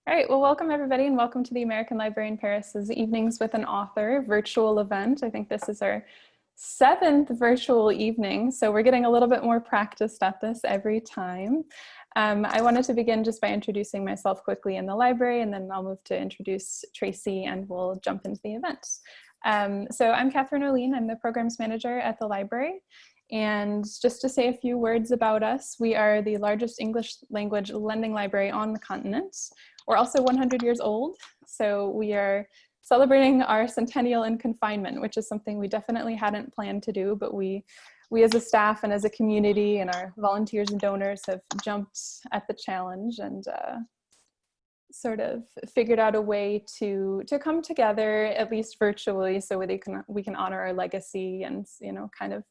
All right, well, welcome everybody and welcome to the American Library in Paris's Evenings with an Author virtual event. I think this is our 7th virtual evening, so we're getting a little bit more practiced at this every time. I wanted to begin just by introducing myself quickly in the library, and then I'll move to introduce Traci and we'll jump into the event. So I'm Catherine Olien, I'm the Programs Manager at the library. And just to say a few words about us, we are the largest English language lending library on the continent. We're also 100 years old, so we are celebrating our centennial in confinement, which is something we definitely hadn't planned to do, but we as a staff and as a community and our volunteers and donors have jumped at the challenge and sort of figured out a way to come together, at least virtually, so we can honor our legacy and, you know, kind of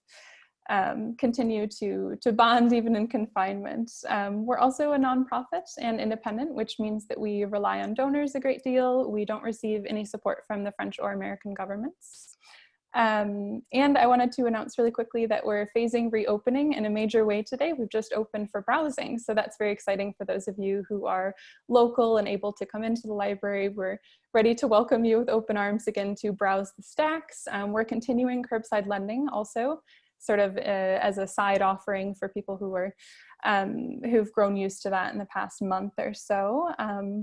continue to bond even in confinement. We're also a nonprofit and independent, which means that we rely on donors a great deal. We don't receive any support from the French or American governments. And I wanted to announce really quickly that we're phasing reopening in a major way today. We've just opened for browsing, so that's very exciting for those of you who are local and able to come into the library. We're ready to welcome you with open arms again to browse the stacks. We're continuing curbside lending also, sort of as a side offering for people who are who've grown used to that in the past month or so.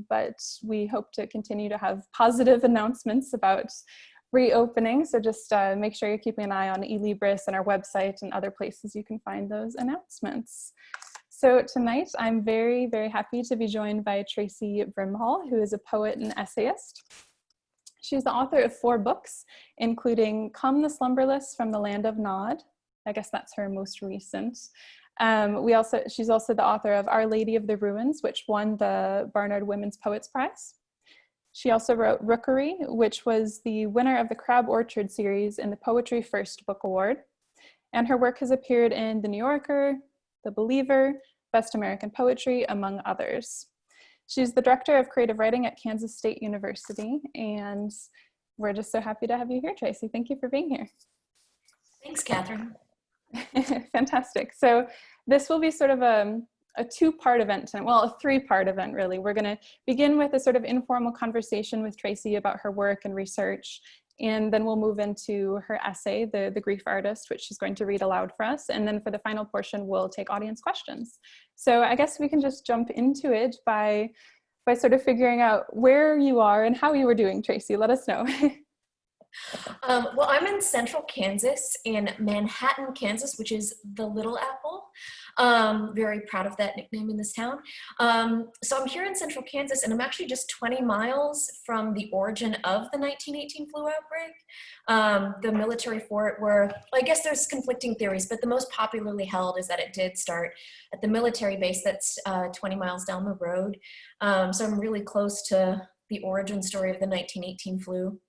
But we hope to continue to have positive announcements about reopening. So just make sure you're keeping an eye on eLibris and our website and other places you can find those announcements. So tonight I'm very, very happy to be joined by Traci Brimhall, who is a poet and essayist. She's the author of 4 books, including Come the Slumberless from the Land of Nod. I guess that's her most recent. She's also the author of Our Lady of the Ruins, which won the Barnard Women Poets Prize. She also wrote Rookery, which was the winner of the Crab Orchard series in the Poetry First Book Award. And her work has appeared in The New Yorker, The Believer, Best American Poetry, among others. She's the director of creative writing at Kansas State University, and we're just so happy to have you here, Traci. Thank you for being here. Thanks, Catherine. Fantastic. So this will be sort of a 2-part event tonight. Well, a 3-part event, really. We're going to begin with a sort of informal conversation with Traci about her work and research, and then we'll move into her essay, The Grief Artist, which she's going to read aloud for us. And then for the final portion, we'll take audience questions. So I guess we can just jump into it by sort of figuring out where you are and how you were doing, Traci. Let us know. Well, I'm in central Kansas, in Manhattan, Kansas, which is the Little Apple. Very proud of that nickname in this town. So I'm here in central Kansas, and I'm actually just 20 miles from the origin of the 1918 flu outbreak. The military fort where, well, I guess there's conflicting theories, but the most popularly held is that it did start at the military base that's 20 miles down the road. So I'm really close to the origin story of the 1918 flu.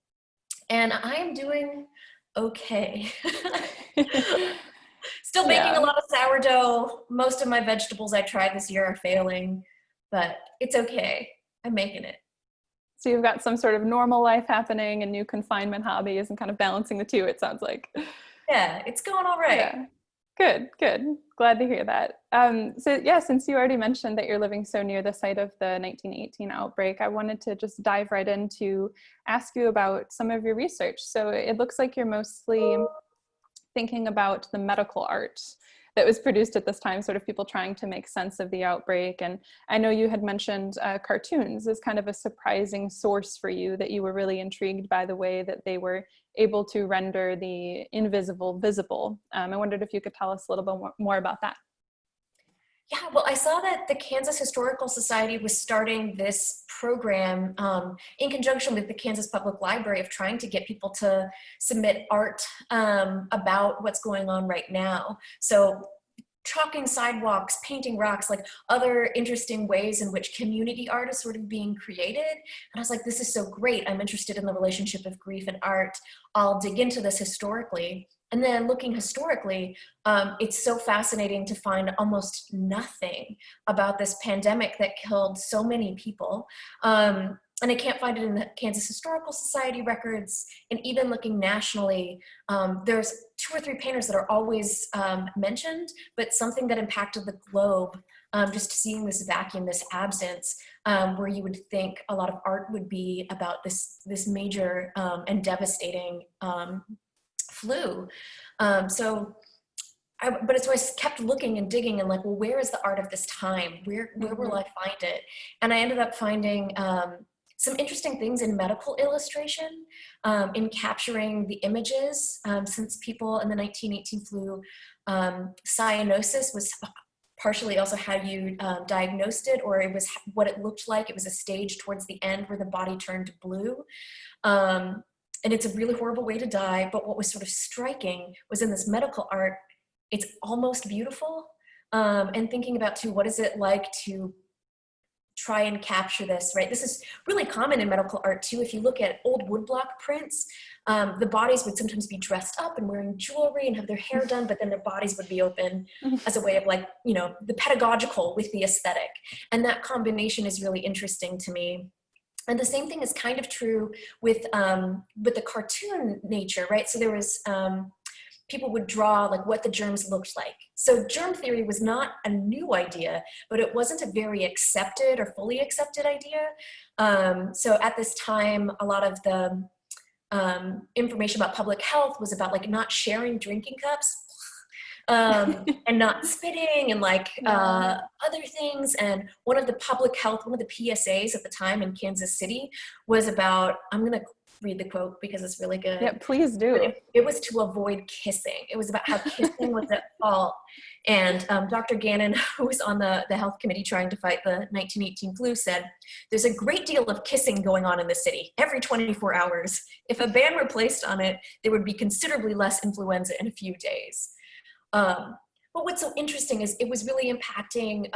And I am doing okay. Still making a lot of sourdough. Most of my vegetables I tried this year are failing, but it's okay. I'm making it. So you've got some sort of normal life happening and new confinement hobbies and kind of balancing the two, it sounds like. Yeah, it's going all right. Yeah. Good, good. Glad to hear that. So yeah, since you already mentioned that you're living so near the site of the 1918 outbreak, I wanted to just dive right in to ask you about some of your research. So it looks like you're mostly thinking about the medical art that was produced at this time, sort of people trying to make sense of the outbreak. And I know you had mentioned cartoons as kind of a surprising source for you, that you were really intrigued by the way that they were able to render the invisible visible. I wondered if you could tell us a little bit more about that. Yeah, well, I saw that the Kansas Historical Society was starting this program in conjunction with the Kansas Public Library of trying to get people to submit art about what's going on right now. So chalking sidewalks, painting rocks, like other interesting ways in which community art is sort of being created. And I was like, this is so great. I'm interested in the relationship of grief and art. I'll dig into this historically. And then looking historically, it's so fascinating to find almost nothing about this pandemic that killed so many people. And I can't find it in the Kansas Historical Society records. And even looking nationally, there's 2 or 3 painters that are always mentioned, but something that impacted the globe just seeing this vacuum, this absence, where you would think a lot of art would be about this major and devastating flu. But so I kept looking and digging and like, well, where is the art of this time? Where will I find it? And I ended up finding some interesting things in medical illustration, in capturing the images, since people in the 1918 flu, cyanosis was partially also how you diagnosed it, or it was what it looked like. It was a stage towards the end where the body turned blue. And it's a really horrible way to die, but what was sort of striking was in this medical art, it's almost beautiful. And thinking about too, what is it like to try and capture this, right? This is really common in medical art too. If you look at old woodblock prints, the bodies would sometimes be dressed up and wearing jewelry and have their hair done, but then their bodies would be open as a way of like, you know, the pedagogical with the aesthetic. And that combination is really interesting to me. And the same thing is kind of true with the cartoon nature, right? So there was, people would draw like what the germs looked like. So germ theory was not a new idea, but it wasn't a very accepted or fully accepted idea. So at this time, a lot of the information about public health was about like not sharing drinking cups, and not spitting and like other things. And one of the PSAs at the time in Kansas City was about, I'm going to read the quote because it's really good. Yeah, please do. It was to avoid kissing. It was about how kissing was at fault. And Dr. Gannon, who was on the health committee trying to fight the 1918 flu, said, there's a great deal of kissing going on in the city every 24 hours. If a ban were placed on it, there would be considerably less influenza in a few days. But what's so interesting is it was really impacting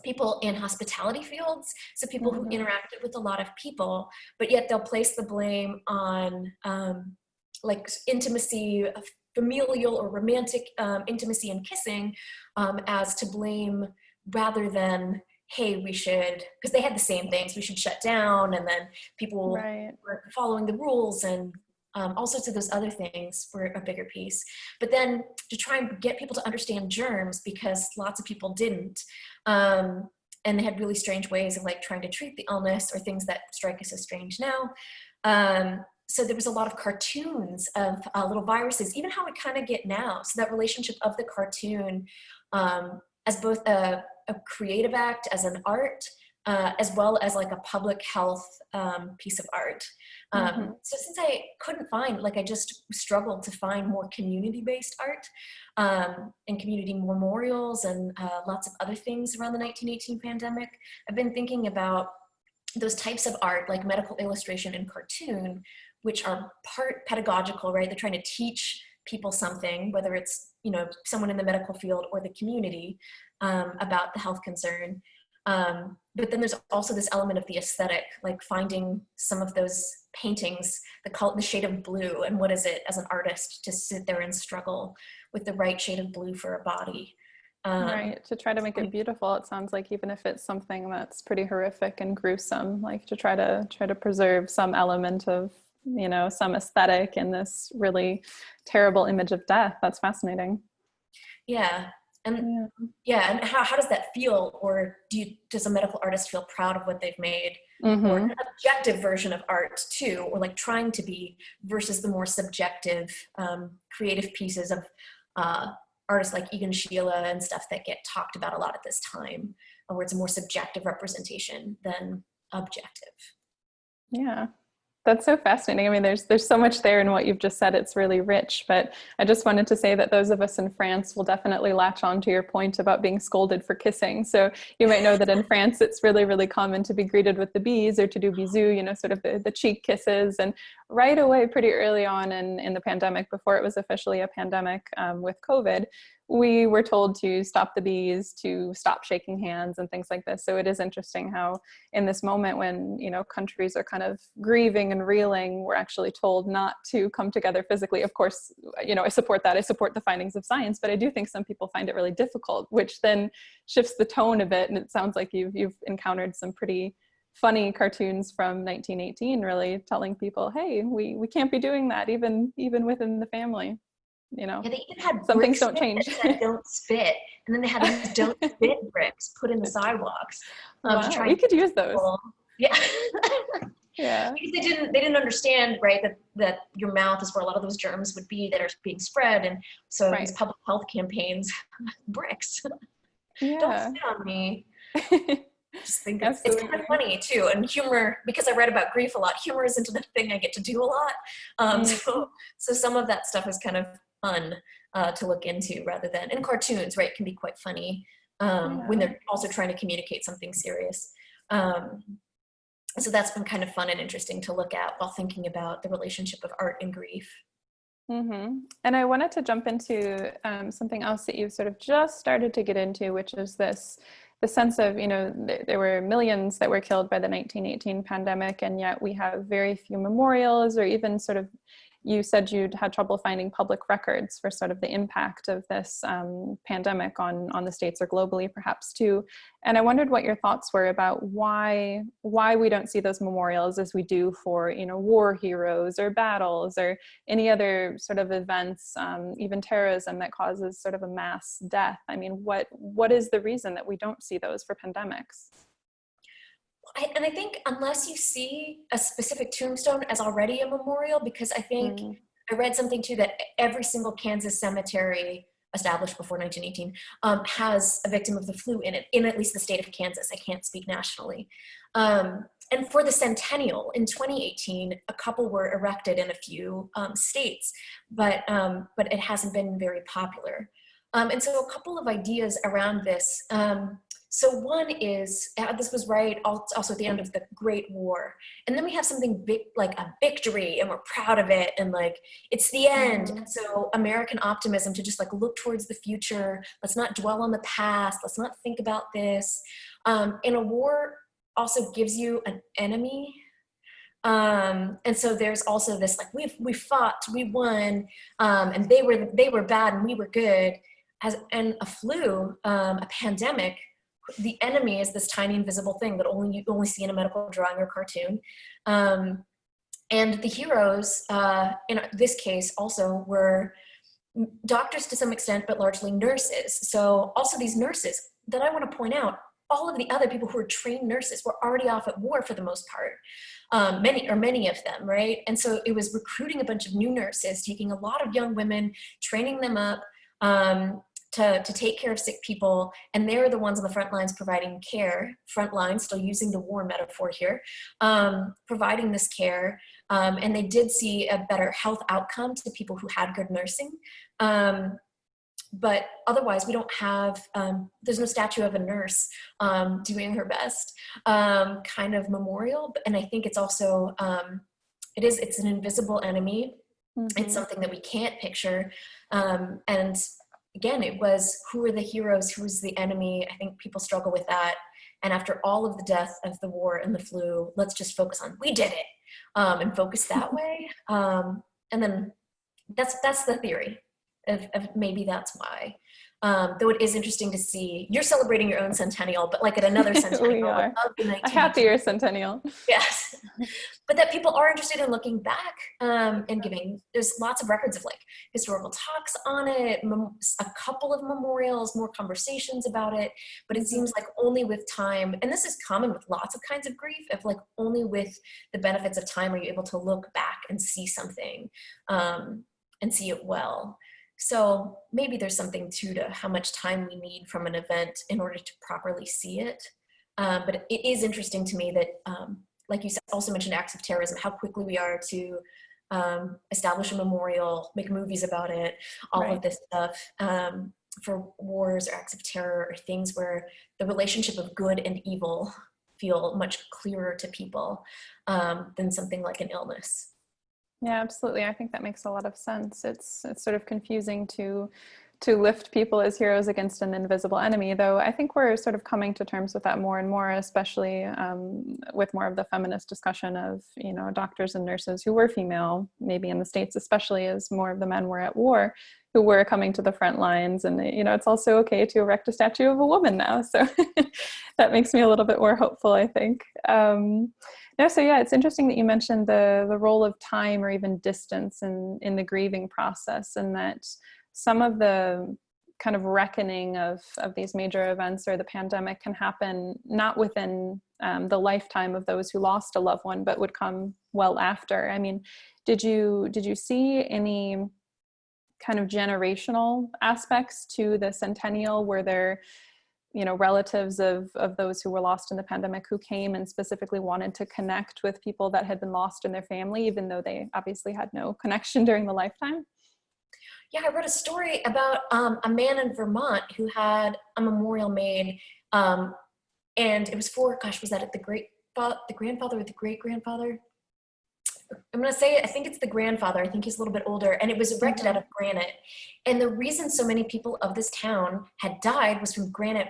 people in hospitality fields, so people who interacted with a lot of people, but yet they'll place the blame on like intimacy, familial or romantic intimacy and kissing as to blame, rather than, hey, we should, because they had the same things, we should shut down, and then people were following the rules, and all sorts of those other things were a bigger piece. But then to try and get people to understand germs, because lots of people didn't, and they had really strange ways of like trying to treat the illness, or things that strike us as strange now. So there was a lot of cartoons of little viruses, even how we kind of get now. So that relationship of the cartoon as both a creative act, as an art, as well as like a public health piece of art. So since I couldn't find, like I just struggled to find more community-based art and community memorials and lots of other things around the 1918 pandemic, I've been thinking about those types of art like medical illustration and cartoon, which are part pedagogical, right? They're trying to teach people something, whether it's, you know, someone in the medical field or the community about the health concern. But then there's also this element of the aesthetic, like finding some of those paintings, the shade of blue, and what is it as an artist to sit there and struggle with the right shade of blue for a body. Right, to try to make it beautiful. It sounds like even if it's something that's pretty horrific and gruesome, like to try to preserve some element of, you know, some aesthetic in this really terrible image of death. That's fascinating. Yeah. And and how does that feel? Or does a medical artist feel proud of what they've made? Or an objective version of art too, or like trying to be, versus the more subjective creative pieces of artists like Egan Schiele and stuff that get talked about a lot at this time, where it's a more subjective representation than objective. Yeah. That's so fascinating. I mean, there's so much there in what you've just said. It's really rich, but I just wanted to say that those of us in France will definitely latch on to your point about being scolded for kissing. So you might know that in France, it's really, really common to be greeted with the bis, or to do bisous, you know, sort of the cheek kisses. And right away, pretty early on in the pandemic, before it was officially a pandemic with COVID, we were told to stop the bis, to stop shaking hands and things like this. So it is interesting how in this moment when, you know, countries are kind of grieving and reeling, we're actually told not to come together physically. Of course, you know, I support that. I support the findings of science, but I do think some people find it really difficult, which then shifts the tone a bit. And it sounds like you've encountered some pretty funny cartoons from 1918, really telling people, hey, we can't be doing that even within the family. you know, Yeah, they even had some things bricks don't that change. said "Don't spit," and then they had these "Don't spit" bricks put in the sidewalks to Wow, try we and could teach use those. people. Yeah, Yeah. because they didn't understand, right, that your mouth is where a lot of those germs would be that are being spread, and so these Right. public health campaigns, bricks. Don't Yeah. spit on me. Just think it's kind of Absolutely. funny too, and humor, because I read about grief a lot. Humor isn't a thing I get to do a lot, Mm, so some of that stuff is kind of fun to look into, rather than in cartoons, right? Can be quite funny when yeah. they're also trying to communicate something serious. Um, so that's been kind of fun and interesting to look at while thinking about the relationship of art and grief. And I wanted to jump into something else that you've sort of just started to get into, which is the sense of, you know, there were millions that were killed by the 1918 pandemic, and yet we have very few memorials, or even sort of, you said you'd had trouble finding public records for sort of the impact of this pandemic on the States, or globally perhaps too. And I wondered what your thoughts were about why we don't see those memorials as we do for, you know, war heroes or battles or any other sort of events, even terrorism that causes sort of a mass death. I mean, what is the reason that we don't see those for pandemics? And I think unless you see a specific tombstone as already a memorial, because I think Mm, I read something too that every single Kansas cemetery established before 1918 has a victim of the flu in it, in at least the state of Kansas. I can't speak nationally. And for the centennial in 2018, a couple were erected in a few states, but it hasn't been very popular. And so a couple of ideas around this. So one is, this was right also at the end of the Great War. And then we have something big, like a victory, and we're proud of it, and like, it's the end. mm-hmm. And so American optimism to just like look towards the future. Let's not dwell on the past. Let's not think about this. And a war also gives you an enemy. And so there's also this like, we fought, we won, and they were bad and we were good. And a flu, a pandemic, the enemy is this tiny invisible thing that you only see in a medical drawing or cartoon. And the heroes, in this case also, were doctors to some extent, but largely nurses. So also these nurses that I want to point out, all of the other people who were trained nurses were already off at war for the most part. Many of them, right? And so it was recruiting a bunch of new nurses, taking a lot of young women, training them up, to take care of sick people, and they're the ones on the front lines providing care. Front lines, still using the war metaphor here, providing this care, and they did see a better health outcome to people who had good nursing. But otherwise, we don't have, there's no statue of a nurse doing her best kind of memorial. And I think it's also, it's an invisible enemy. Mm-hmm. It's something that we can't picture. And again, it was, who are the heroes? Who's the enemy? I think people struggle with that. And after all of the death of the war and the flu, let's just focus on, we did it, and focus that way. And then that's the theory of maybe that's why. Though it is interesting to see, you're celebrating your own centennial, but like at another centennial We are of the a 1918. happier centennial. Yes. But that people are interested in looking back and giving, there's lots of records of like historical talks on it, a couple of memorials, more conversations about it, but it seems like only with time, and this is common with lots of kinds of grief, of like only with the benefits of time are you able to look back and see something and see it well. So maybe there's something too to how much time we need from an event in order to properly see it. But it is interesting to me that, like you also mentioned, acts of terrorism, how quickly we are to establish a memorial, make movies about it, all Right. of this stuff, for wars or acts of terror, or things where the relationship of good and evil feel much clearer to people than something like an illness. Yeah, absolutely. I think that makes a lot of sense. It's sort of confusing to to lift people as heroes against an invisible enemy, though I think we're sort of coming to terms with that more and more, especially with more of the feminist discussion of, you know, doctors and nurses who were female, maybe in the States, especially as more of the men were at war, who were coming to the front lines. And, you know, it's also okay to erect a statue of a woman now. So that makes me a little bit more hopeful, I think. So yeah, it's interesting that you mentioned the role of time or even distance in the grieving process, and that some of the kind of reckoning of these major events or the pandemic can happen not within the lifetime of those who lost a loved one, but would come well after. I mean, did you see any kind of generational aspects to the centennial? Were there, you know, relatives of those who were lost in the pandemic who came and specifically wanted to connect with people that had been lost in their family, even though they obviously had no connection during the lifetime? Yeah, I wrote a story about a man in Vermont who had a memorial made, and it was for, gosh, was that at the grandfather or the great-grandfather? I'm going to say, I think it's the grandfather. I think he's a little bit older, and it was erected out of granite. And the reason so many people of this town had died was from granite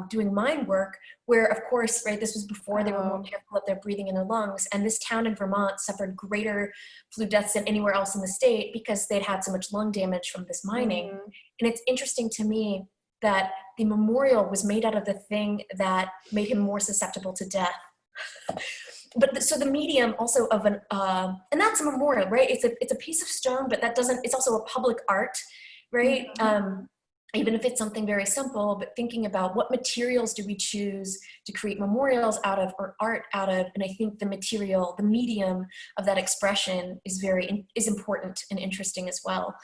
doing mine work, where, of course, right, this was before they were more careful of their breathing in their lungs. And this town in Vermont suffered greater flu deaths than anywhere else in the state because they'd had so much lung damage from this mining. And it's interesting to me that the memorial was made out of the thing that made him more susceptible to death. But so the medium also of an, and that's a memorial, right? It's a piece of stone, but that doesn't, it's also a public art, right? Even if it's something very simple, but thinking about what materials do we choose to create memorials out of or art out of, and I think the material, the medium of that expression is important and interesting as well.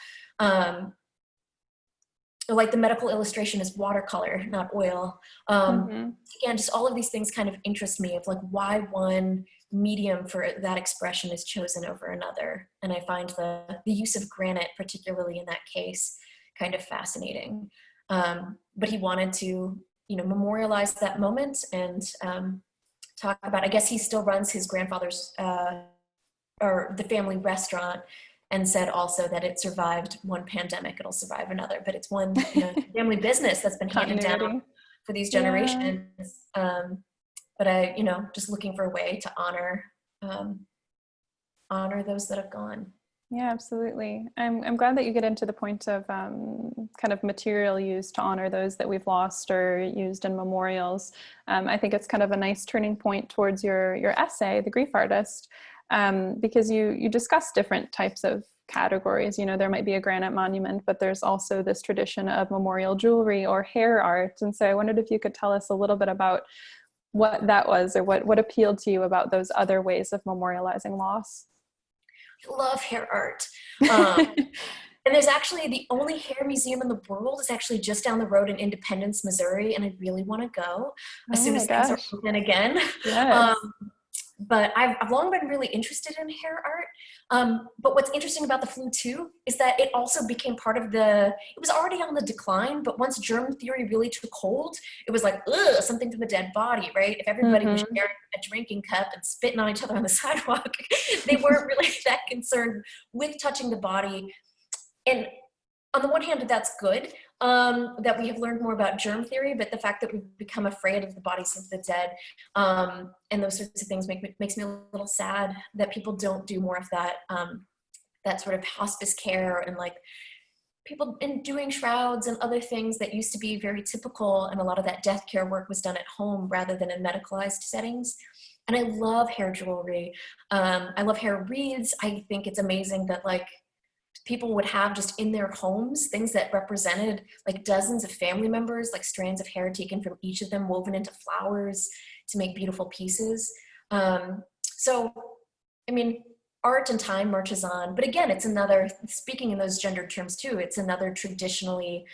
Like the medical illustration is watercolor, not oil. Again, just all of these things kind of interest me of like why one medium for that expression is chosen over another. And I find the use of granite, particularly in that case, kind of fascinating. But he wanted to, you know, memorialize that moment and talk about, I guess he still runs his grandfather's, or the family restaurant, and said also that it survived one pandemic, it'll survive another, but it's one, you know, family business that's been handed down for these generations. But I, you know, just looking for a way to honor those that have gone. Yeah, absolutely. I'm glad that you get into the point of kind of material use to honor those that we've lost or used in memorials. I think it's kind of a nice turning point towards your essay, The Grief Artist, because you discuss different types of categories. You know, there might be a granite monument, but there's also this tradition of memorial jewelry or hair art. And so I wondered if you could tell us a little bit about what that was, or what appealed to you about those other ways of memorializing loss. I love hair art. And there's actually the only hair museum in the world is actually just down the road in Independence, Missouri, and I really want to go as soon as things are open again. Yes. But I've long been really interested in hair art. But what's interesting about the flu too is that it also became part of it was already on the decline, but once germ theory really took hold, it was like, ugh, something from the dead body, right? If everybody was sharing a drinking cup and spitting on each other on the sidewalk, they weren't really that concerned with touching the body. And on the one hand, that's good, that we have learned more about germ theory, but the fact that we've become afraid of the bodies of the dead and those sorts of things makes me a little sad that people don't do more of that, that sort of hospice care and like people in doing shrouds and other things that used to be very typical, and a lot of that death care work was done at home rather than in medicalized settings. And I love hair jewelry. I love hair wreaths. I think it's amazing that like people would have just in their homes things that represented like dozens of family members, like strands of hair taken from each of them, woven into flowers to make beautiful pieces. So, I mean, art and time marches on, but again, it's another, speaking in those gendered terms too, it's another traditionally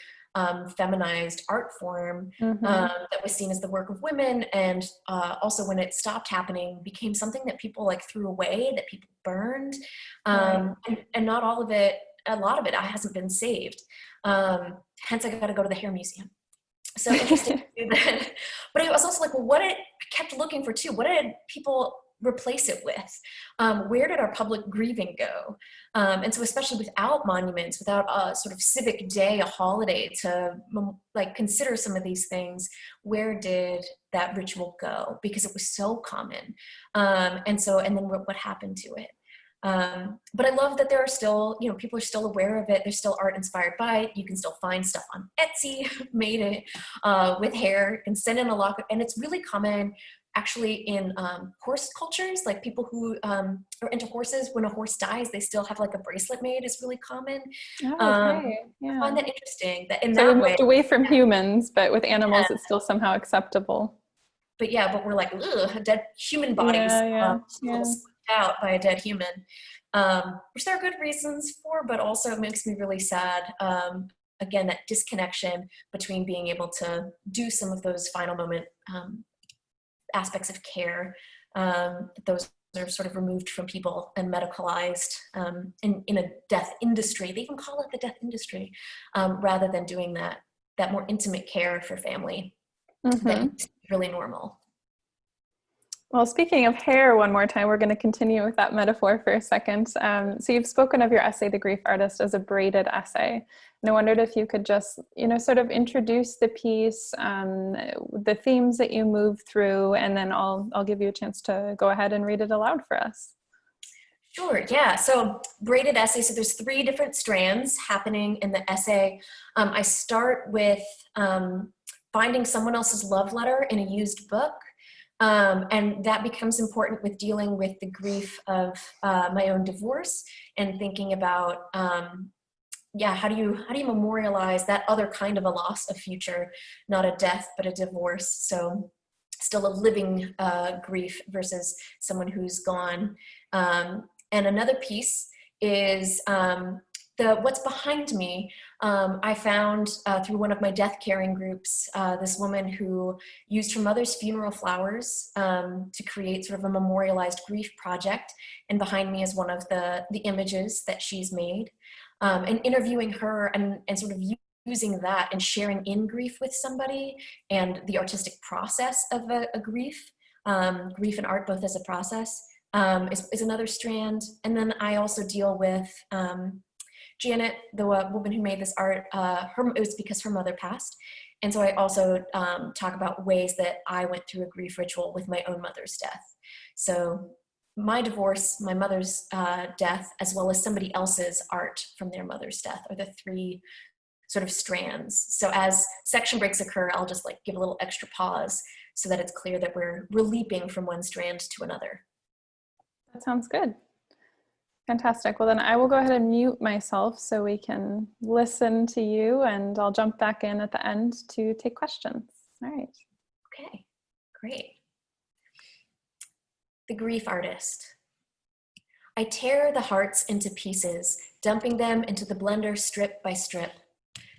feminized art form that was seen as the work of women, and also when it stopped happening became something that people like threw away, that people burned, and not all of it, a lot of it hasn't been saved, hence I got to go to the hair museum. So interesting to do that. But I was also like, well, I kept looking for too, what did people replace it with? Where did our public grieving go? And so especially without monuments, without a sort of civic day, a holiday to like consider some of these things, where did that ritual go? Because it was so common. And then what happened to it? But I love that there are still, people are still aware of it. There's still art inspired by it. You can still find stuff on Etsy made it with hair. You can send in a locket, and it's really common actually in horse cultures, like people who are into horses. When a horse dies, they still have like a bracelet made. Is really common. Okay. Yeah. I find that interesting. That in so that we way, moved away from humans, but with animals, it's still somehow acceptable. But we're like, ugh, dead human bodies, scooped out by a dead human, which there are good reasons for, but also it makes me really sad. Again, that disconnection between being able to do some of those final moment aspects of care, those are sort of removed from people and medicalized in a death industry. They even call it the death industry, rather than doing that more intimate care for family. That's really normal. Well, speaking of hair one more time, we're going to continue with that metaphor for a second. So you've spoken of your essay, The Grief Artist, as a braided essay. And I wondered if you could just, sort of introduce the piece, the themes that you move through, and then I'll give you a chance to go ahead and read it aloud for us. Sure, yeah. So braided essay, so there's 3 different strands happening in the essay. I start with finding someone else's love letter in a used book. And that becomes important with dealing with the grief of my own divorce and thinking about, how do you memorialize that other kind of a loss of future, not a death, but a divorce. So still a living grief versus someone who's gone. And another piece is what's behind me. I found through one of my death caring groups, this woman who used her mother's funeral flowers to create sort of a memorialized grief project. And behind me is one of the images that she's made. And interviewing her and sort of using that and sharing in grief with somebody and the artistic process of a grief, grief and art both as a process, is another strand. And then I also deal with Janet, the woman who made this art, it was because her mother passed. And so I also talk about ways that I went through a grief ritual with my own mother's death. So my divorce, my mother's death, as well as somebody else's art from their mother's death are the 3 sort of strands. So as section breaks occur, I'll just give a little extra pause so that it's clear that we're leaping from one strand to another. That sounds good. Fantastic. Well, then I will go ahead and mute myself so we can listen to you, and I'll jump back in at the end to take questions. All right. Okay, great. The Grief Artist. I tear the hearts into pieces, dumping them into the blender strip by strip.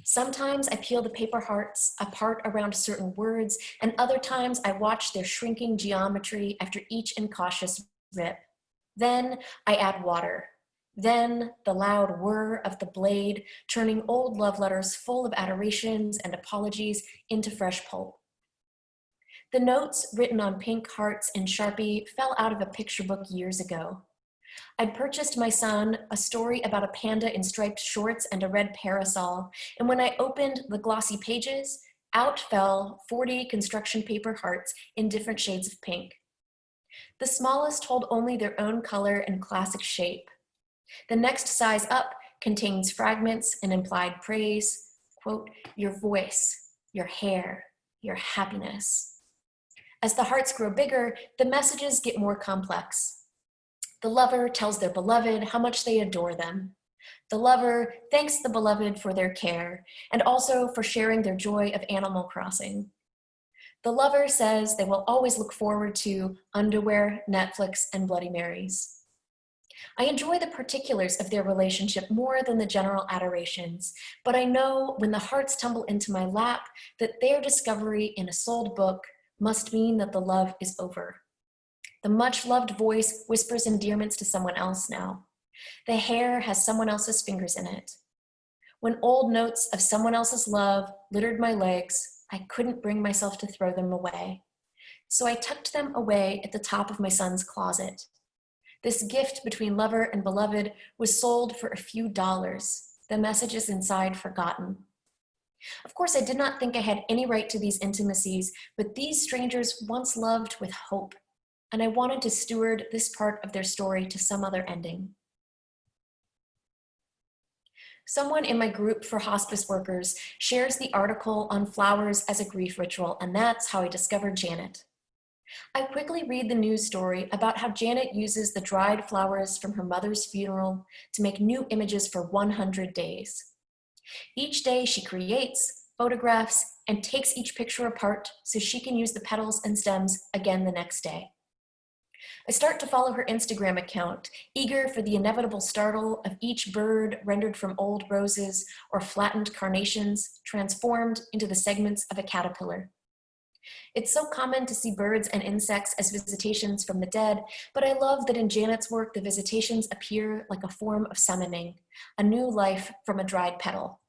Sometimes I peel the paper hearts apart around certain words, and other times I watch their shrinking geometry after each incautious rip. Then I add water. Then the loud whir of the blade, turning old love letters full of adorations and apologies into fresh pulp. The notes written on pink hearts in Sharpie fell out of a picture book years ago. I'd purchased my son a story about a panda in striped shorts and a red parasol, and when I opened the glossy pages, out fell 40 construction paper hearts in different shades of pink. The smallest hold only their own color and classic shape. The next size up contains fragments and implied praise, quote, your voice, your hair, your happiness. As the hearts grow bigger, the messages get more complex. The lover tells their beloved how much they adore them. The lover thanks the beloved for their care and also for sharing their joy of Animal Crossing. The lover says they will always look forward to underwear, Netflix, and Bloody Marys. I enjoy the particulars of their relationship more than the general adorations, but I know when the hearts tumble into my lap that their discovery in a sold book must mean that the love is over. The much-loved voice whispers endearments to someone else now. The hair has someone else's fingers in it. When old notes of someone else's love littered my legs, I couldn't bring myself to throw them away. so I tucked them away at the top of my son's closet. This gift between lover and beloved was sold for a few dollars, the messages inside forgotten. Of course, I did not think I had any right to these intimacies, but these strangers once loved with hope, and I wanted to steward this part of their story to some other ending. Someone in my group for hospice workers shares the article on flowers as a grief ritual, and that's how I discovered Janet. I quickly read the news story about how Janet uses the dried flowers from her mother's funeral to make new images for 100 days. Each day she creates, photographs, and takes each picture apart so she can use the petals and stems again the next day. I start to follow her Instagram account, eager for the inevitable startle of each bird rendered from old roses or flattened carnations transformed into the segments of a caterpillar. It's so common to see birds and insects as visitations from the dead, but I love that in Janet's work, the visitations appear like a form of summoning, a new life from a dried petal.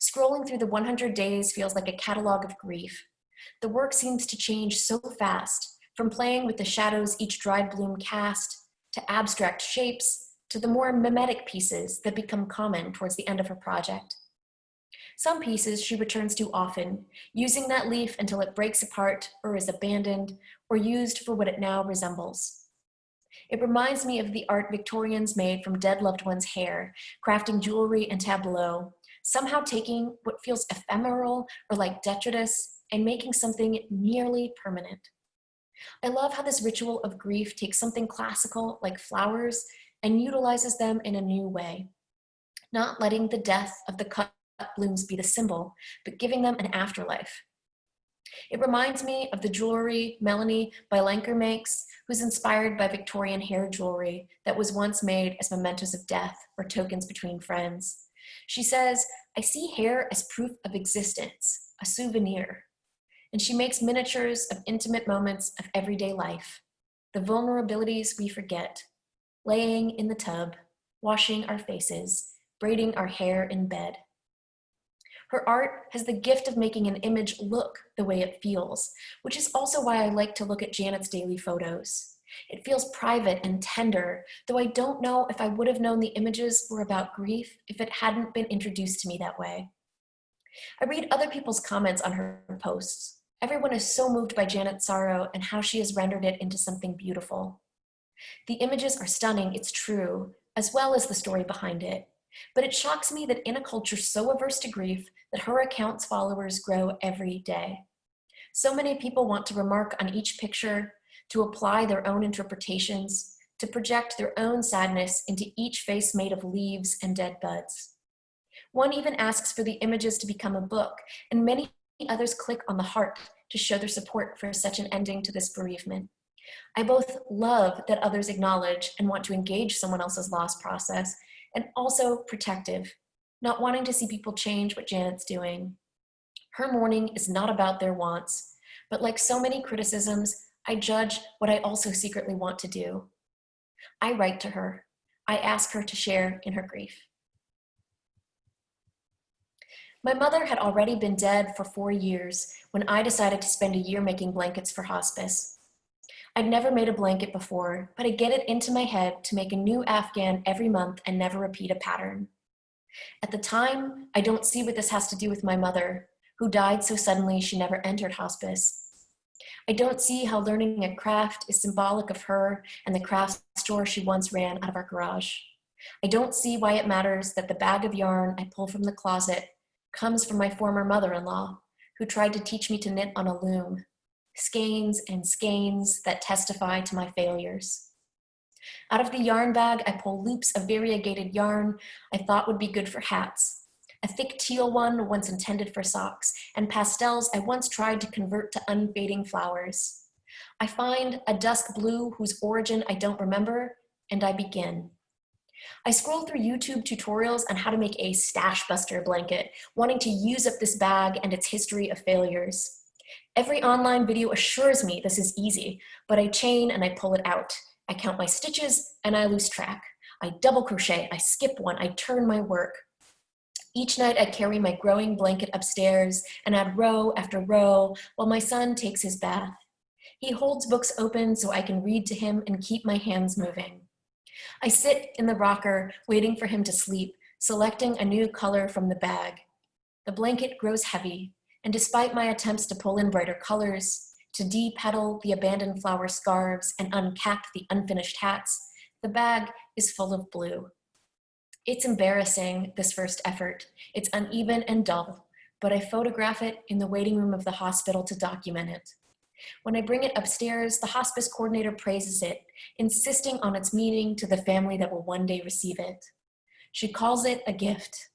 Scrolling through the 100 days feels like a catalog of grief. The work seems to change so fast, from playing with the shadows each dried bloom cast, to abstract shapes, to the more mimetic pieces that become common towards the end of her project. Some pieces she returns to often, using that leaf until it breaks apart or is abandoned or used for what it now resembles. It reminds me of the art Victorians made from dead loved ones' hair, crafting jewelry and tableaux, somehow taking what feels ephemeral or like detritus and making something nearly permanent. I love how this ritual of grief takes something classical like flowers and utilizes them in a new way, not letting the death of the cut blooms be the symbol, but giving them an afterlife. It reminds me of the jewelry Melanie Bylanker makes, who's inspired by Victorian hair jewelry that was once made as mementos of death or tokens between friends. She says, "I see hair as proof of existence, a souvenir." And she makes miniatures of intimate moments of everyday life, the vulnerabilities we forget, laying in the tub, washing our faces, braiding our hair in bed. Her art has the gift of making an image look the way it feels, which is also why I like to look at Janet's daily photos. It feels private and tender, though I don't know if I would have known the images were about grief if it hadn't been introduced to me that way. I read other people's comments on her posts. Everyone is so moved by Janet's sorrow and how she has rendered it into something beautiful. The images are stunning, it's true, as well as the story behind it. But it shocks me that in a culture so averse to grief, that her account's followers grow every day. So many people want to remark on each picture, to apply their own interpretations, to project their own sadness into each face made of leaves and dead buds. One even asks for the images to become a book, and many others click on the heart to show their support for such an ending to this bereavement. I both love that others acknowledge and want to engage someone else's loss process, and also protective, not wanting to see people change what Janet's doing. Her mourning is not about their wants, but like so many criticisms, I judge what I also secretly want to do. I write to her. I ask her to share in her grief. My mother had already been dead for 4 years when I decided to spend a year making blankets for hospice. I'd never made a blanket before, but I get it into my head to make a new Afghan every month and never repeat a pattern. At the time, I don't see what this has to do with my mother, who died so suddenly she never entered hospice. I don't see how learning a craft is symbolic of her and the craft store she once ran out of our garage. I don't see why it matters that the bag of yarn I pull from the closet comes from my former mother-in-law, who tried to teach me to knit on a loom. Skeins and skeins that testify to my failures. Out of the yarn bag, I pull loops of variegated yarn I thought would be good for hats, a thick teal one once intended for socks, and pastels I once tried to convert to unfading flowers. I find a dusk blue whose origin I don't remember, and I begin. I scroll through YouTube tutorials on how to make a stash buster blanket, wanting to use up this bag and its history of failures. Every online video assures me this is easy, but I chain and I pull it out. I count my stitches and I lose track. I double crochet, I skip one, I turn my work. Each night I carry my growing blanket upstairs and add row after row while my son takes his bath. He holds books open so I can read to him and keep my hands moving. I sit in the rocker, waiting for him to sleep, selecting a new color from the bag. The blanket grows heavy, and despite my attempts to pull in brighter colors, to de-petal the abandoned flower scarves and uncap the unfinished hats, the bag is full of blue. It's embarrassing, this first effort. It's uneven and dull, but I photograph it in the waiting room of the hospital to document it. When I bring it upstairs, the hospice coordinator praises it, insisting on its meaning to the family that will one day receive it. She calls it a gift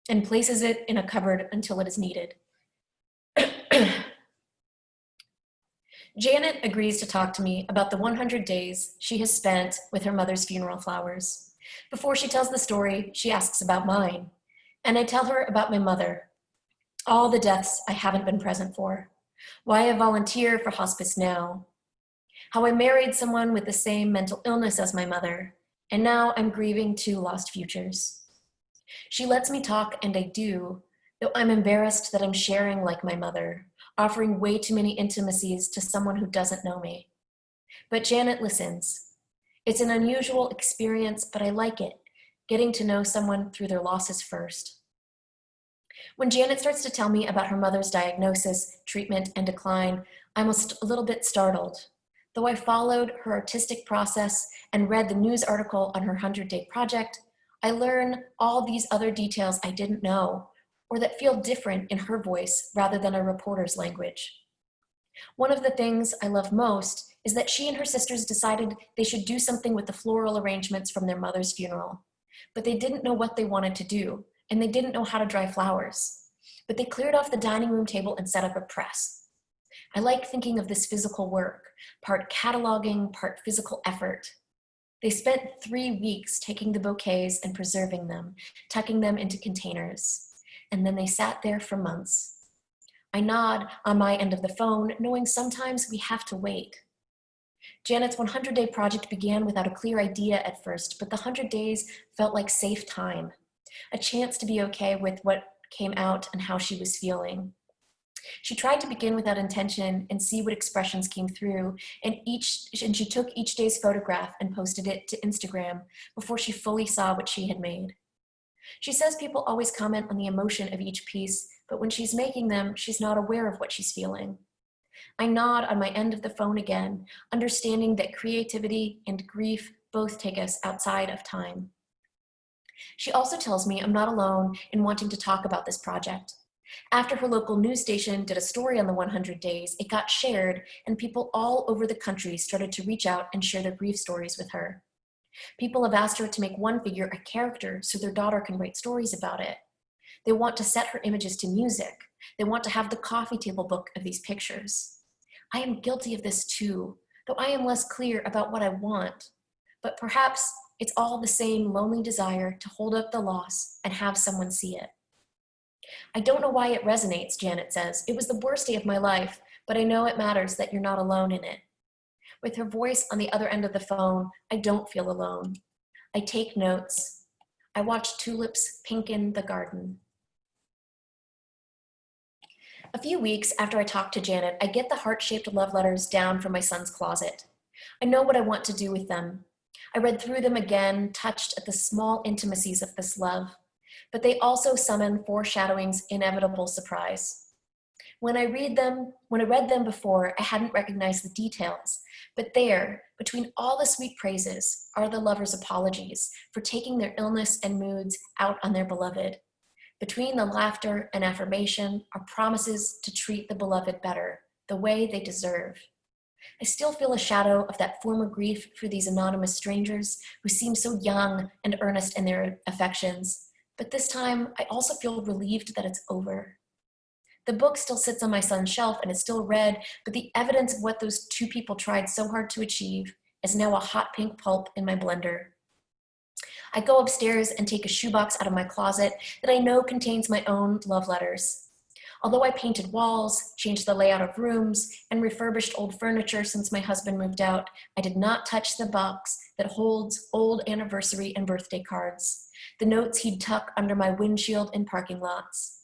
and places it in a cupboard until it is needed. Janet agrees to talk to me about the 100 days she has spent with her mother's funeral flowers. Before she tells the story, she asks about mine, and I tell her about my mother, all the deaths I haven't been present for, why I volunteer for hospice now, how I married someone with the same mental illness as my mother, and now I'm grieving 2 lost futures. She lets me talk, and I do, though I'm embarrassed that I'm sharing like my mother, offering way too many intimacies to someone who doesn't know me. But Janet listens. It's an unusual experience, but I like it, getting to know someone through their losses first. When Janet starts to tell me about her mother's diagnosis, treatment, and decline, I'm a little bit startled. Though I followed her artistic process and read the news article on her 100-day project, I learn all these other details I didn't know, or that feel different in her voice rather than a reporter's language. One of the things I love most is that she and her sisters decided they should do something with the floral arrangements from their mother's funeral. But they didn't know what they wanted to do, and they didn't know how to dry flowers. But they cleared off the dining room table and set up a press. I like thinking of this physical work, part cataloging, part physical effort. They spent 3 weeks taking the bouquets and preserving them, tucking them into containers. And then they sat there for months. I nod on my end of the phone, knowing sometimes we have to wait. Janet's 100-day project began without a clear idea at first, but the 100 days felt like safe time, a chance to be okay with what came out and how she was feeling. She tried to begin without intention and see what expressions came through, and she took each day's photograph and posted it to Instagram before she fully saw what she had made. She says people always comment on the emotion of each piece, but when she's making them, she's not aware of what she's feeling. I nod on my end of the phone again, understanding that creativity and grief both take us outside of time. She also tells me I'm not alone in wanting to talk about this project. After her local news station did a story on the 100 days, it got shared, and people all over the country started to reach out and share their grief stories with her. People have asked her to make one figure a character so their daughter can write stories about it. They want to set her images to music. They want to have the coffee table book of these pictures. I am guilty of this too, though I am less clear about what I want. But perhaps it's all the same lonely desire to hold up the loss and have someone see it. I don't know why it resonates, Janet says. It was the worst day of my life, but I know it matters that you're not alone in it. With her voice on the other end of the phone, I don't feel alone. I take notes. I watch tulips pinken the garden. A few weeks after I talk to Janet, I get the heart-shaped love letters down from my son's closet. I know what I want to do with them. I read through them again, touched at the small intimacies of this love, but they also summon foreshadowing's inevitable surprise. When I read them before, I hadn't recognized the details, but there, between all the sweet praises, are the lovers' apologies for taking their illness and moods out on their beloved. Between the laughter and affirmation are promises to treat the beloved better, the way they deserve. I still feel a shadow of that former grief for these anonymous strangers who seem so young and earnest in their affections, but this time I also feel relieved that it's over. The book still sits on my son's shelf and it's still read, but the evidence of what those two people tried so hard to achieve is now a hot pink pulp in my blender. I go upstairs and take a shoebox out of my closet that I know contains my own love letters. Although I painted walls, changed the layout of rooms, and refurbished old furniture since my husband moved out, I did not touch the box that holds old anniversary and birthday cards, the notes he'd tuck under my windshield in parking lots.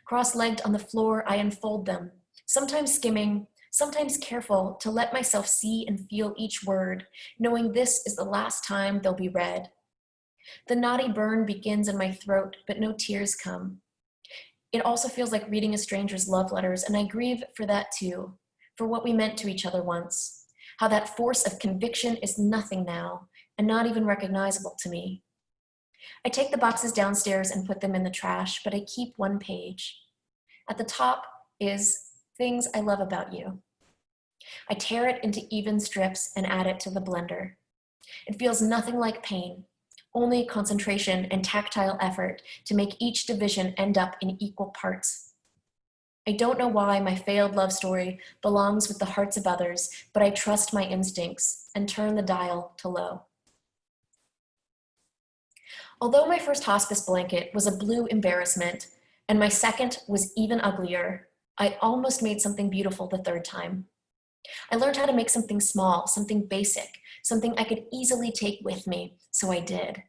Cross-legged on the floor, I unfold them, sometimes skimming, sometimes careful to let myself see and feel each word, knowing this is the last time they'll be read. The knotty burn begins in my throat, but no tears come. It also feels like reading a stranger's love letters, and I grieve for that too, for what we meant to each other once, how that force of conviction is nothing now, and not even recognizable to me. I take the boxes downstairs and put them in the trash, but I keep one page. At the top is Things I Love About You. I tear it into even strips and add it to the blender. It feels nothing like pain, only concentration and tactile effort to make each division end up in equal parts. I don't know why my failed love story belongs with the hearts of others, but I trust my instincts and turn the dial to low. Although my first hospice blanket was a blue embarrassment, and my second was even uglier, I almost made something beautiful the third time. I learned how to make something small, something basic, something I could easily take with me, so I did.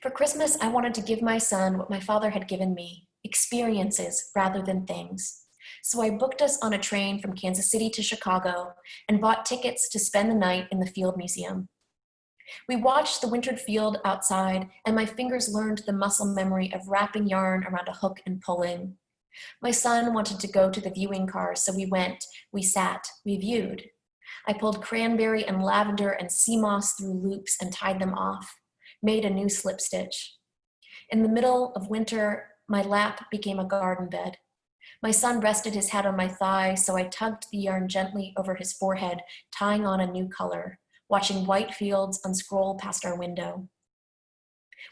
For Christmas, I wanted to give my son what my father had given me, experiences rather than things. So I booked us on a train from Kansas City to Chicago and bought tickets to spend the night in the Field Museum. We watched the wintered field outside, and my fingers learned the muscle memory of wrapping yarn around a hook and pulling. My son wanted to go to the viewing car, so we went, we sat, we viewed. I pulled cranberry and lavender and sea moss through loops and tied them off, made a new slip stitch. In the middle of winter, my lap became a garden bed. My son rested his head on my thigh, so I tugged the yarn gently over his forehead, tying on a new color, watching white fields unscroll past our window.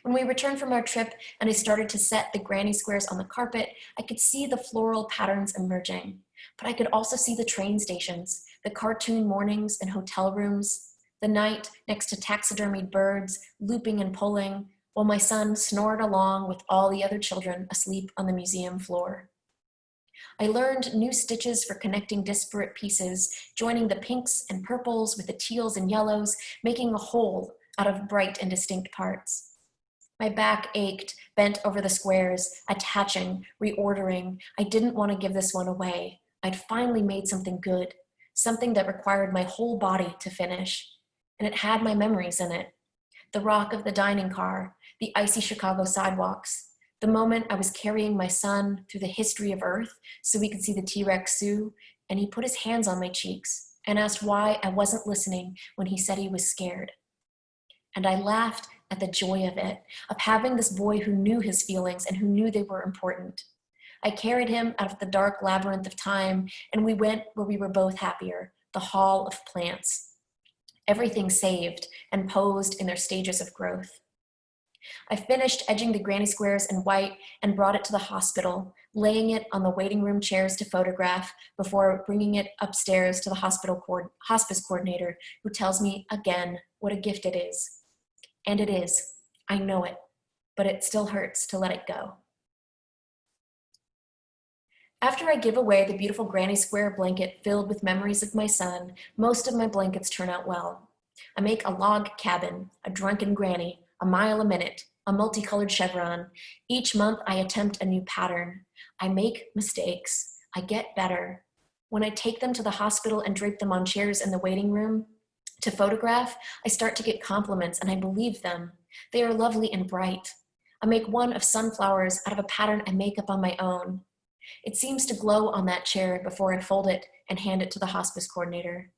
When we returned from our trip and I started to set the granny squares on the carpet, I could see the floral patterns emerging, but I could also see the train stations, the cartoon mornings and hotel rooms, the night next to taxidermied birds, looping and pulling, while my son snored along with all the other children asleep on the museum floor. I learned new stitches for connecting disparate pieces, joining the pinks and purples with the teals and yellows, making a whole out of bright and distinct parts. My back ached, bent over the squares, attaching, reordering. I didn't want to give this one away. I'd finally made something good, something that required my whole body to finish. And it had my memories in it. The rock of the dining car, the icy Chicago sidewalks, the moment I was carrying my son through the history of Earth so we could see the T-Rex Zoo, and he put his hands on my cheeks and asked why I wasn't listening when he said he was scared. And I laughed at the joy of it, of having this boy who knew his feelings and who knew they were important. I carried him out of the dark labyrinth of time, and we went where we were both happier, the Hall of Plants. Everything saved and posed in their stages of growth. I finished edging the granny squares in white and brought it to the hospital, laying it on the waiting room chairs to photograph before bringing it upstairs to the hospice coordinator, who tells me again what a gift it is. And it is. I know it, but it still hurts to let it go. After I give away the beautiful granny square blanket filled with memories of my son, most of my blankets turn out well. I make a log cabin, a drunken granny, a mile a minute, a multicolored chevron. Each month I attempt a new pattern. I make mistakes. I get better. When I take them to the hospital and drape them on chairs in the waiting room to photograph, I start to get compliments and I believe them. They are lovely and bright. I make one of sunflowers out of a pattern I make up on my own. It seems to glow on that chair before I fold it and hand it to the hospice coordinator.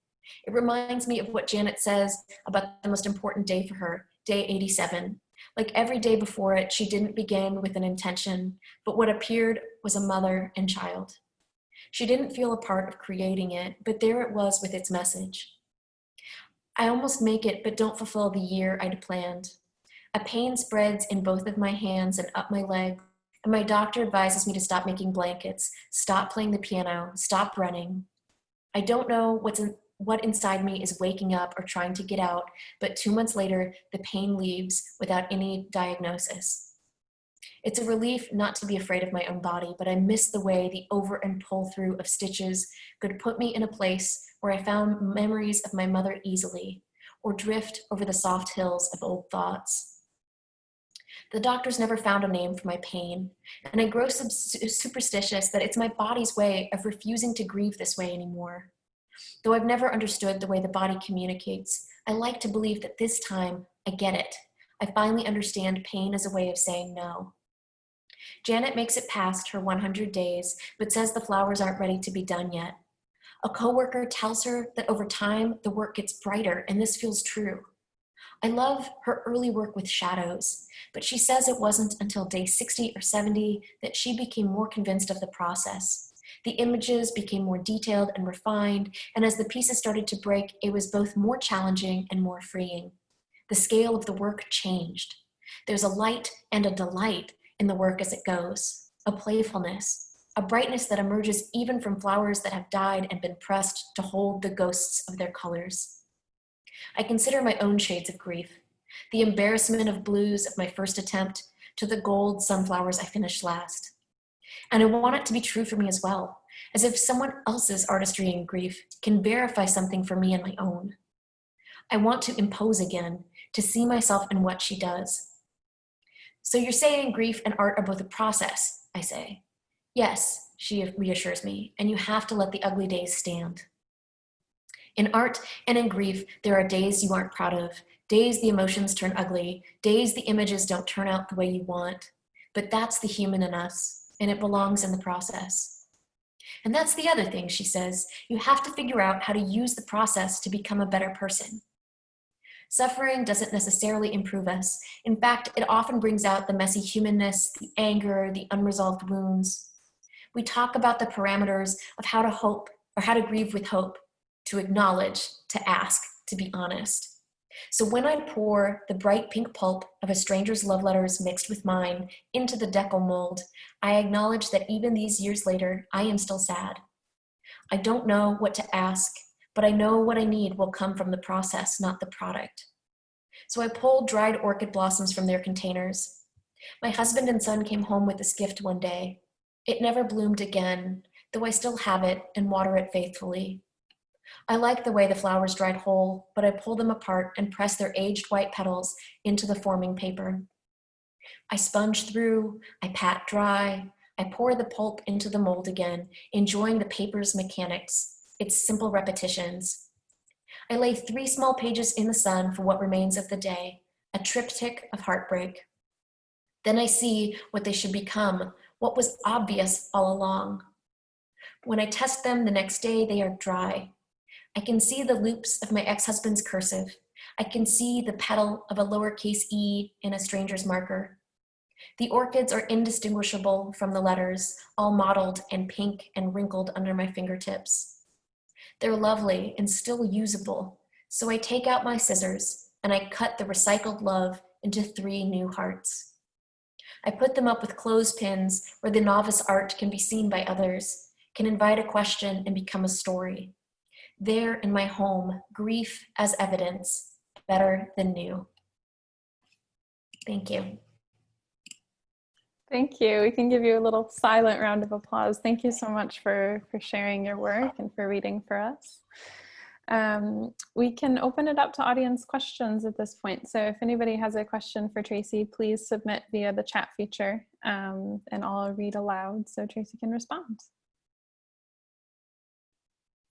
It reminds me of what Janet says about the most important day for her, day 87. Like every day before it, she didn't begin with an intention, but what appeared was a mother and child. She didn't feel a part of creating it, but there it was with its message. I almost make it, but don't fulfill the year I'd planned. A pain spreads in both of my hands and up my leg, and my doctor advises me to stop making blankets, stop playing the piano, stop running. I don't know what inside me is waking up or trying to get out, but 2 months later, the pain leaves without any diagnosis. It's a relief not to be afraid of my own body, but I miss the way the over and pull through of stitches could put me in a place where I found memories of my mother easily, or drift over the soft hills of old thoughts. The doctors never found a name for my pain, and I grow superstitious that it's my body's way of refusing to grieve this way anymore. Though I've never understood the way the body communicates, I like to believe that this time I get it. I finally understand pain as a way of saying no. Janet makes it past her 100 days, but says the flowers aren't ready to be done yet. A coworker tells her that over time, the work gets brighter, and this feels true. I love her early work with shadows, but she says it wasn't until day 60 or 70 that she became more convinced of the process. The images became more detailed and refined, and as the pieces started to break, it was both more challenging and more freeing. The scale of the work changed. There's a light and a delight in the work as it goes, a playfulness, a brightness that emerges even from flowers that have died and been pressed to hold the ghosts of their colors. I consider my own shades of grief, the embarrassment of blues of my first attempt to the gold sunflowers I finished last. And I want it to be true for me as well, as if someone else's artistry in grief can verify something for me and my own. I want to impose again, to see myself in what she does. So you're saying grief and art are both a process, I say. Yes, she reassures me, and you have to let the ugly days stand. In art and in grief, there are days you aren't proud of, days the emotions turn ugly, days the images don't turn out the way you want. But that's the human in us, and it belongs in the process. And that's the other thing, she says. You have to figure out how to use the process to become a better person. Suffering doesn't necessarily improve us. In fact, it often brings out the messy humanness, the anger, the unresolved wounds. We talk about the parameters of how to hope or how to grieve with hope, to acknowledge, to ask, to be honest. So when I pour the bright pink pulp of a stranger's love letters mixed with mine into the decal mold, I acknowledge that even these years later, I am still sad. I don't know what to ask, but I know what I need will come from the process, not the product. So I pulled dried orchid blossoms from their containers. My husband and son came home with this gift one day. It never bloomed again, though I still have it and water it faithfully. I like the way the flowers dried whole, but I pull them apart and press their aged white petals into the forming paper. I sponge through, I pat dry, I pour the pulp into the mold again, enjoying the paper's mechanics, its simple repetitions. I lay 3 small pages in the sun for what remains of the day, a triptych of heartbreak. Then I see what they should become, what was obvious all along. When I test them the next day, they are dry. I can see the loops of my ex-husband's cursive. I can see the petal of a lowercase e in a stranger's marker. The orchids are indistinguishable from the letters, all mottled and pink and wrinkled under my fingertips. They're lovely and still usable, so I take out my scissors and I cut the recycled love into 3 new hearts. I put them up with clothespins where the novice art can be seen by others, can invite a question and become a story. There in my home, grief as evidence, better than new. Thank you. Thank you. We can give you a little silent round of applause. Thank you so much for sharing your work and for reading for us. We can open it up to audience questions at this point. So if anybody has a question for Traci, please submit via the chat feature and I'll read aloud so Traci can respond.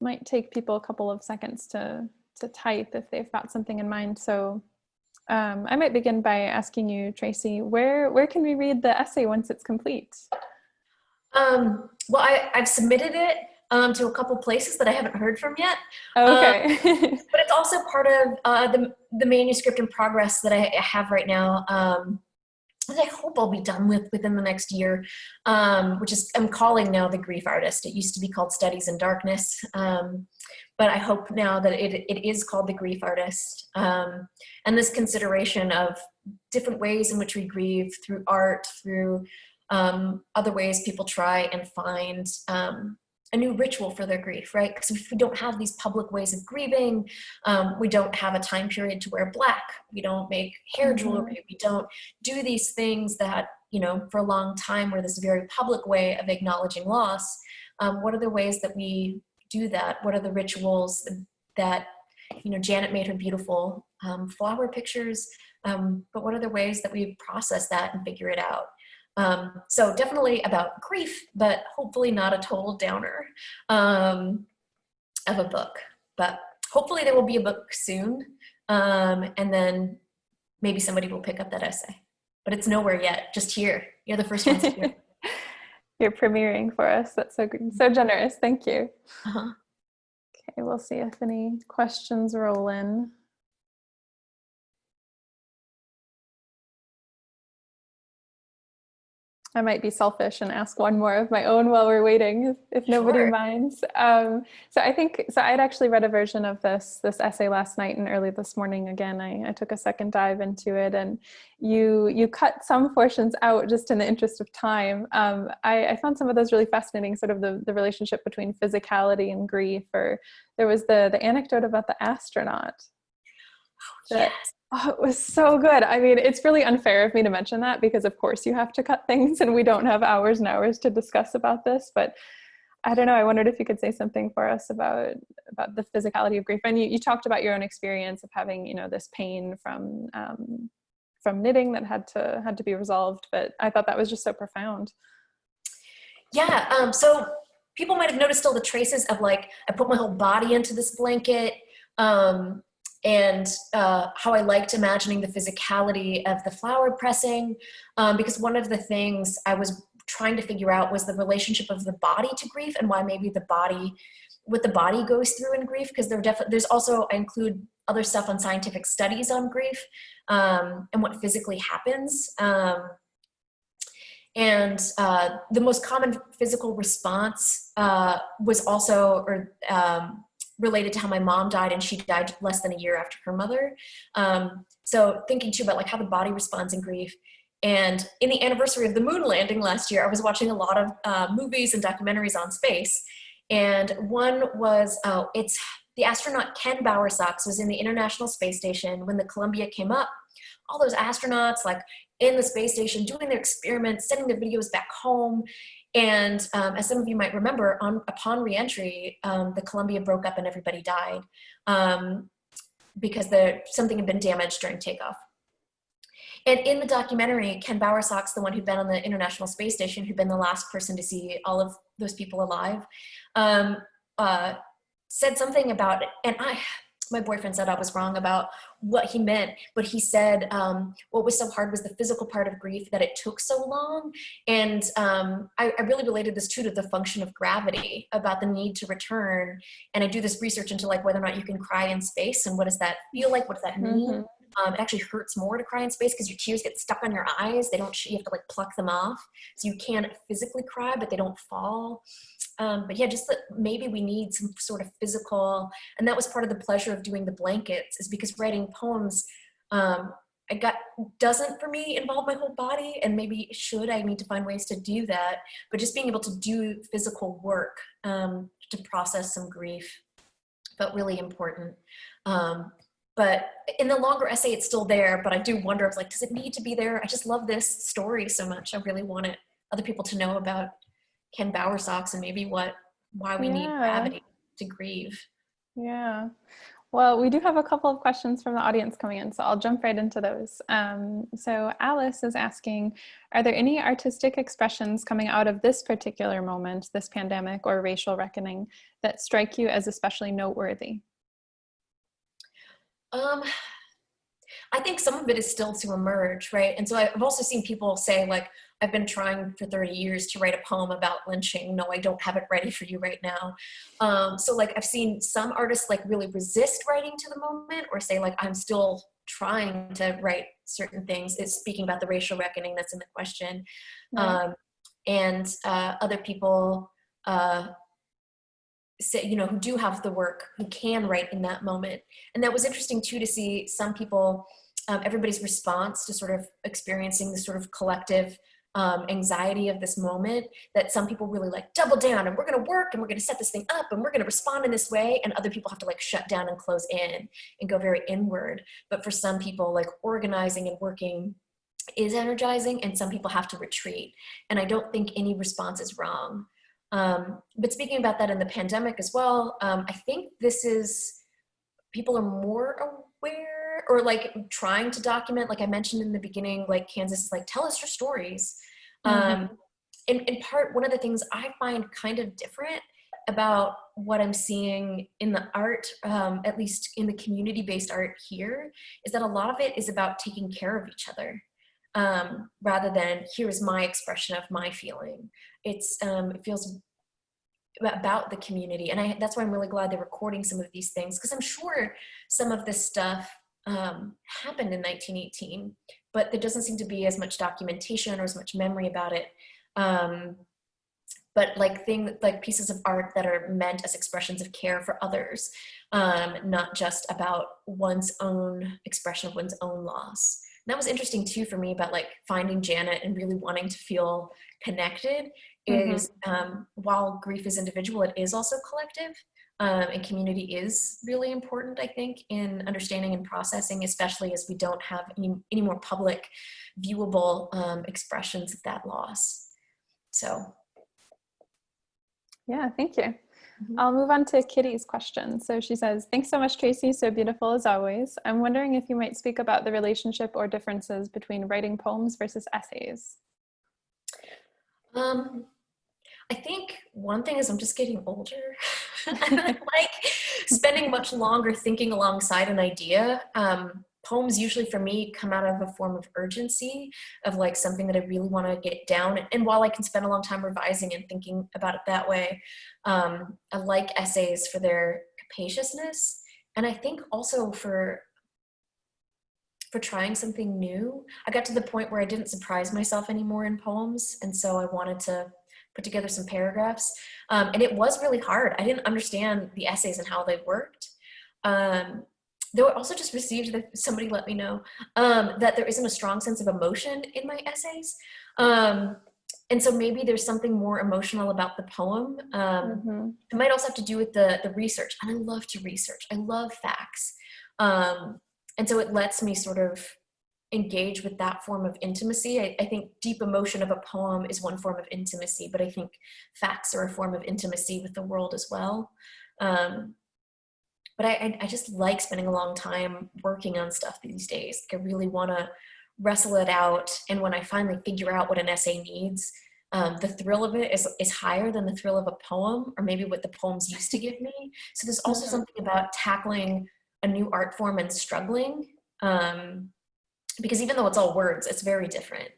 Might take people a couple of seconds to type if they've got something in mind. So I might begin by asking you, Traci, where can we read the essay once it's complete? Well, I've submitted it to a couple places that I haven't heard from yet. Okay. But it's also part of the manuscript in progress that I have right now. That I hope I'll be done with within the next year, which is, I'm calling now The Grief Artist. It used to be called Studies in Darkness, but I hope now that it is called The Grief Artist. And this consideration of different ways in which we grieve through art, through other ways people try and find a new ritual for their grief, right? Because if we don't have these public ways of grieving, we don't have a time period to wear black, we don't make hair jewelry, we don't do these things that, you know, for a long time were this very public way of acknowledging loss. What are the ways that we do that? What are the rituals that, you know, Janet made her beautiful flower pictures, but what are the ways that we process that and figure it out? So definitely about grief, but hopefully not a total downer. of a book, but hopefully there will be a book soon. And then maybe somebody will pick up that essay, but it's nowhere yet, just here. You're the first ones to hear. You're premiering for us. That's so good. So generous. Thank you. Uh-huh. Okay, we'll see if any questions roll in. I might be selfish and ask one more of my own while we're waiting, if nobody Sure. minds. So I'd actually read a version of this essay last night, and early this morning again, I took a second dive into it, and you cut some portions out just in the interest of time. I found some of those really fascinating, sort of the relationship between physicality and grief, or there was the anecdote about the astronaut. Yes. Oh, it was so good. I mean, it's really unfair of me to mention that because of course you have to cut things and we don't have hours and hours to discuss about this, but I don't know. I wondered if you could say something for us about the physicality of grief. And you talked about your own experience of having, this pain from knitting that had to be resolved, but I thought that was just so profound. Yeah. So people might have noticed all the traces of I put my whole body into this blanket. And how I liked imagining the physicality of the flower pressing, because one of the things I was trying to figure out was the relationship of the body to grief, and why maybe what the body goes through in grief, because there's also, I include other stuff on scientific studies on grief, and what physically happens. And the most common physical response was also, related to how my mom died, and she died less than a year after her mother. So thinking too about how the body responds in grief. And in the anniversary of the moon landing last year, I was watching a lot of movies and documentaries on space. And one was, it's the astronaut Ken Bowersox was in the International Space Station when the Columbia came up. All those astronauts in the space station doing their experiments, sending their videos back home. And as some of you might remember, upon reentry, the Columbia broke up and everybody died because something had been damaged during takeoff. And in the documentary, Ken Bowersox, the one who'd been on the International Space Station, who'd been the last person to see all of those people alive, said something about it. And my boyfriend said I was wrong about what he meant, but he said what was so hard was the physical part of grief, that it took so long. And I really related this to the function of gravity, about the need to return. And I do this research into whether or not you can cry in space, and what does that feel like? What does that mean? Mm-hmm. It actually hurts more to cry in space because your tears get stuck on your eyes. You have to pluck them off. So you can physically cry, but they don't fall. But yeah, just that maybe we need some sort of physical, and that was part of the pleasure of doing the blankets, is because writing poems, doesn't for me involve my whole body, and maybe I need to find ways to do that, but just being able to do physical work to process some grief felt really important. But in the longer essay, it's still there, but I do wonder, does it need to be there? I just love this story so much. I really wanted other people to know about Ken Bowersox and maybe why we need gravity to grieve. Yeah. Well, we do have a couple of questions from the audience coming in, so I'll jump right into those. So Alice is asking, are there any artistic expressions coming out of this particular moment, this pandemic or racial reckoning, that strike you as especially noteworthy? I think some of it is still to emerge, right? And so I've also seen people say, I've been trying for 30 years to write a poem about lynching. No, I don't have it ready for you right now. So I've seen some artists really resist writing to the moment, or say I'm still trying to write certain things. It's speaking about the racial reckoning that's in the question. Right. And other people say, who do have the work, who can write in that moment. And that was interesting too, to see some people, everybody's response to sort of experiencing this sort of collective anxiety of this moment, that some people really double down, and we're going to work, and we're going to set this thing up, and we're going to respond in this way. And other people have to shut down and close in and go very inward. But for some people, organizing and working is energizing, and some people have to retreat. And I don't think any response is wrong. But speaking about that in the pandemic as well, I think people are more aware, or trying to document, I mentioned in the beginning, Kansas is tell us your stories. In part, one of the things I find kind of different about what I'm seeing in the art, at least in the community-based art here, is that a lot of it is about taking care of each other, rather than here's my expression of my feeling. It feels about the community, and that's why I'm really glad they're recording some of these things, because I'm sure some of this stuff happened in 1918, but there doesn't seem to be as much documentation or as much memory about it. But like pieces of art that are meant as expressions of care for others, not just about one's own expression of one's own loss. And that was interesting too for me about like finding Janet and really wanting to feel connected is, while grief is individual, it is also collective. And community is really important, I think, in understanding and processing, especially as we don't have any more public, viewable expressions of that loss. So. Yeah, thank you. I'll move on to Kitty's question. So she says, thanks so much, Traci. So beautiful as always. I'm wondering if you might speak about the relationship or differences between writing poems versus essays. I think one thing is I'm just getting older. I like spending much longer thinking alongside an idea. Poems usually for me come out of a form of urgency, of like something that I really want to get down. And while I can spend a long time revising and thinking about it that way, I like essays for their capaciousness. And I think also for trying something new. I got to the point where I didn't surprise myself anymore in poems. And so I wanted to put together some paragraphs. And it was really hard. I didn't understand the essays and how they worked. Though I also just received that somebody let me know that there isn't a strong sense of emotion in my essays. And so maybe there's something more emotional about the poem. It might also have to do with the research. And I love to research. I love facts. And so it lets me sort of engage with that form of intimacy. I think deep emotion of a poem is one form of intimacy, but I think facts are a form of intimacy with the world as well. But I just like spending a long time working on stuff these days. I really want to wrestle it out. And when I finally figure out what an essay needs, the thrill of it is higher than the thrill of a poem, or maybe what the poems used to give me. So there's also something about tackling a new art form and struggling, because even though it's all words, it's very different.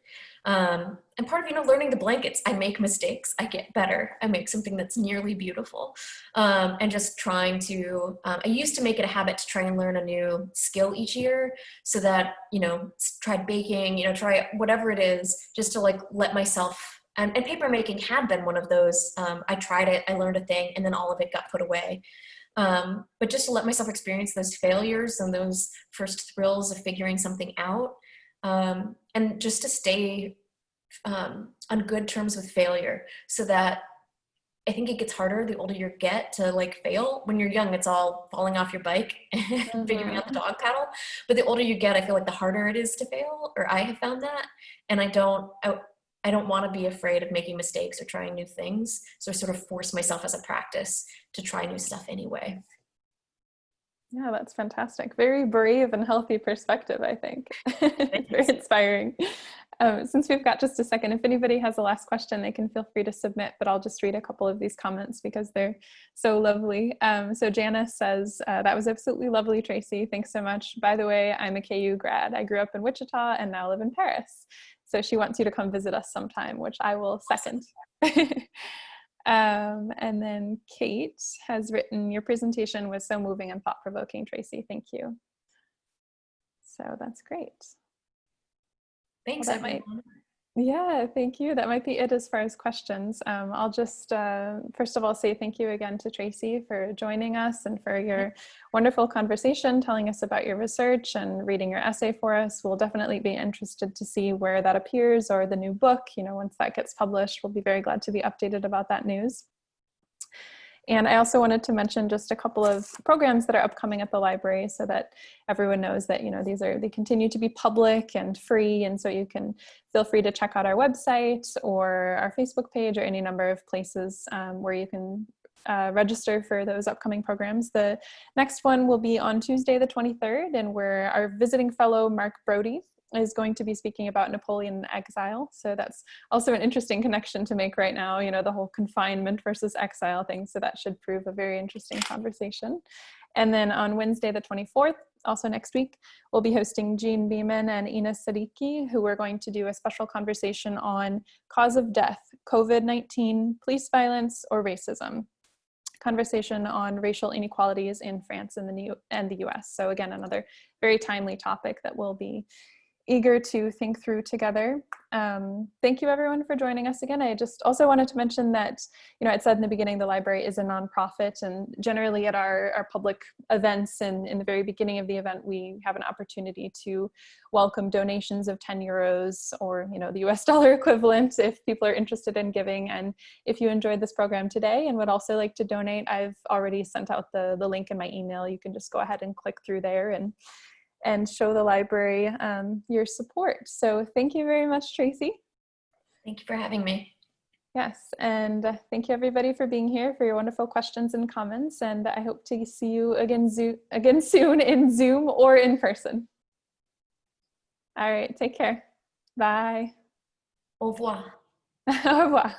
And part of, learning the blankets, I make mistakes, I get better, I make something that's nearly beautiful. And just trying to, I used to make it a habit to try and learn a new skill each year, so that, try baking, try whatever it is, just to like let myself, and paper making had been one of those. I tried it, I learned a thing, and then all of it got put away. But just to let myself experience those failures and those first thrills of figuring something out, and just to stay on good terms with failure, so that I think it gets harder the older you get to like fail. When you're young, it's all falling off your bike and figuring out the dog paddle. But the older you get, I feel like the harder it is to fail, or I have found that. And I don't want to be afraid of making mistakes or trying new things. So I sort of force myself as a practice to try new stuff anyway. Yeah, that's fantastic. Very brave and healthy perspective, I think. Very inspiring. Since we've got just a second, if anybody has a last question, they can feel free to submit, but I'll just read a couple of these comments because they're so lovely. So Janice says, that was absolutely lovely, Traci. Thanks so much. By the way, I'm a KU grad. I grew up in Wichita and now live in Paris. So she wants you to come visit us sometime, which I will second. And then Kate has written, your presentation was so moving and thought-provoking, Traci. Thank you. So that's great. Thanks, well, everyone. Yeah, thank you. That might be it as far as questions. I'll just, first of all, say thank you again to Traci for joining us and for your wonderful conversation, telling us about your research and reading your essay for us. We'll definitely be interested to see where that appears, or the new book, once that gets published. We'll be very glad to be updated about that news. And I also wanted to mention just a couple of programs that are upcoming at the library, so that everyone knows that, they continue to be public and free. And so you can feel free to check out our website or our Facebook page, or any number of places where you can register for those upcoming programs. The next one will be on Tuesday, the 23rd, and where our visiting fellow, Mark Brody, is going to be speaking about Napoleon in exile. So that's also an interesting connection to make right now, you know, the whole confinement versus exile thing. So that should prove a very interesting conversation. And then on Wednesday, the 24th, also next week, we'll be hosting Jean Beeman and Ina Siddiqui, who are going to do a special conversation on cause of death, COVID-19, police violence, or racism. Conversation on racial inequalities in France and the US. So again, another very timely topic that we'll be eager to think through together. Thank you everyone for joining us again. I just also wanted to mention that, you know, it said in the beginning, the library is a nonprofit, and generally at our public events and in the very beginning of the event, we have an opportunity to welcome donations of 10 euros or, you know, the US dollar equivalent if people are interested in giving. And if you enjoyed this program today and would also like to donate, I've already sent out the link in my email. You can just go ahead and click through there and show the library your support. So thank you very much, Traci. Thank you for having me. Yes, and thank you everybody for being here, for your wonderful questions and comments, and I hope to see you again soon in Zoom or in person. All right, take care. Bye. Au revoir. Au revoir.